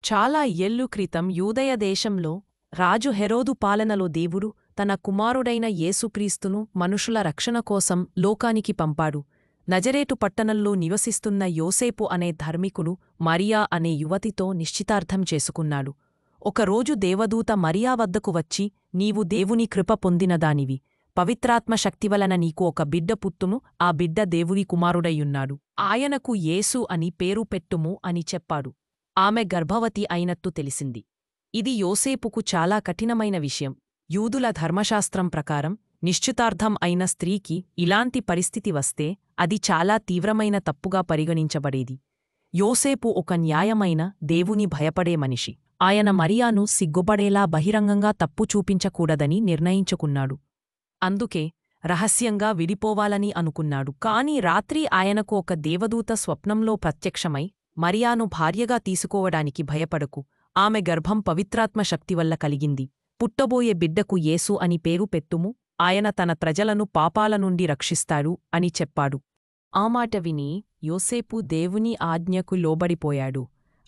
చాలా ఏళ్ళు క్రితం యూదయ దేశంలో రాజు హెరోదు పాలనలో దేవుడు తన కుమారుడైన యేసుక్రీస్తును మనుషుల రక్షణ కోసం లోకానికి పంపాడు. నజరేతు పట్టణంలో నివసిస్తున్న యోసేపు అనే ధార్మికుడు మరియా అనే యువతితో నిశ్చితార్థం చేసుకున్నాడు. ఒకరోజు దేవదూత మరియా వద్దకు వచ్చి, నీవు దేవుని కృప పొందినదానివి, పవిత్రాత్మ శక్తివలన నీకు ఒక బిడ్డ పుట్టును, ఆ బిడ్డ దేవుని కుమారుడయ్యున్నాడు. ఆయనకు యేసు అని పేరు పెట్టుము అని చెప్పాడు. ఆమె గర్భవతి అయినట్టు తెలిసింది. ఇది యోసేపుకు చాలా కఠినమైన విషయం. యూదుల ధర్మశాస్త్రం ప్రకారం నిశ్చితార్థం అయిన స్త్రీకి ఇలాంటి పరిస్థితి వస్తే అది చాలా తీవ్రమైన తప్పుగా పరిగణించబడేది. యోసేపు ఒక న్యాయమైన, దేవుని భయపడే మనిషి. ఆయన మరియాను సిగ్గుపడేలా బహిరంగంగా తప్పు చూపించకూడదని నిర్ణయించుకున్నాడు. అందుకే రహస్యంగా విడిపోవాలని అనుకున్నాడు. కాని రాత్రి ఆయనకు ఒక దేవదూత స్వప్నంలో ప్రత్యక్షమై, మరియాను భార్యగా తీసుకోవడానికి భయపడకు, ఆమె గర్భం పవిత్రాత్మ శక్తివల్ల కలిగింది, పుట్టబోయే బిడ్డకు యేసు అని పేరు పెట్టుము, ఆయన తన ప్రజలను పాపాల నుండి రక్షిస్తాడు అని చెప్పాడు. ఆ మాట విని యోసేపు దేవుని ఆజ్ఞకు లోబడిపోయాడు.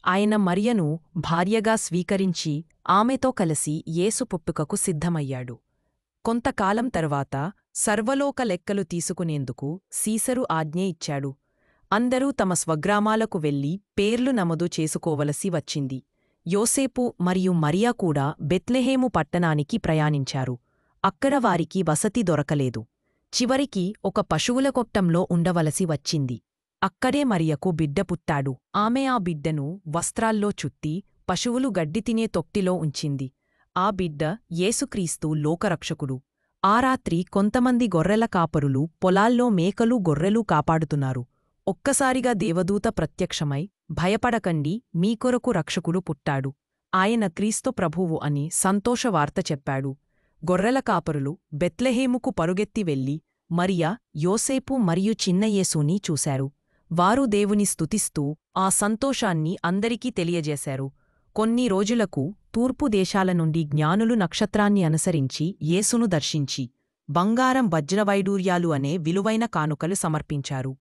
ఆయన మరియను భార్యగా స్వీకరించి ఆమెతో కలిసి యేసు పుట్టుకకు సిద్ధమయ్యాడు. కొంతకాలం తర్వాత సర్వలోక లెక్కలు తీసుకునేందుకు సీసరు ఆజ్ఞ ఇచ్చాడు. అందరూ తమ స్వగ్రామాలకు వెళ్లి పేర్లు నమోదు చేసుకోవలసి వచ్చింది. యోసేపు మరియు మరియా కూడా బెత్లెహేము పట్టణానికి ప్రయాణించారు. అక్కడ వారికి వసతి దొరకలేదు. చివరికి ఒక పశువుల కొట్టంలో ఉండవలసి వచ్చింది. అక్కడే మరియకు బిడ్డ పుట్టాడు. ఆమె ఆ బిడ్డను వస్త్రాల్లో చుట్టి పశువులు గడ్డి తినే తొట్టిలో ఉంచింది. ఆ బిడ్డ యేసుక్రీస్తు లోకరక్షకుడు. ఆ రాత్రి కొంతమంది గొర్రెల కాపరులు పొలాల్లో మేకలు గొర్రెలు కాపాడుతున్నారు. ఒక్కసారిగా దేవదూత ప్రత్యక్షమై, భయపడకండి, మీ కొరకు రక్షకుడు పుట్టాడు, ఆయన క్రీస్తు ప్రభువు అని సంతోషవార్త చెప్పాడు. గొర్రెల కాపరులు బెత్లెహేముకు పరుగెత్తి వెళ్లి మరియా, యోసేపు మరియు చిన్న యేసుని చూశారు. వారు దేవుని స్తుతిస్తూ ఆ సంతోషాన్ని అందరికీ తెలియజేశారు. కొన్ని రోజులకు తూర్పు దేశాల నుండి జ్ఞానులు నక్షత్రాన్ని అనుసరించి యేసును దర్శించి బంగారం వజ్రవైడూర్యాలు అనే విలువైన కానుకలు సమర్పించారు.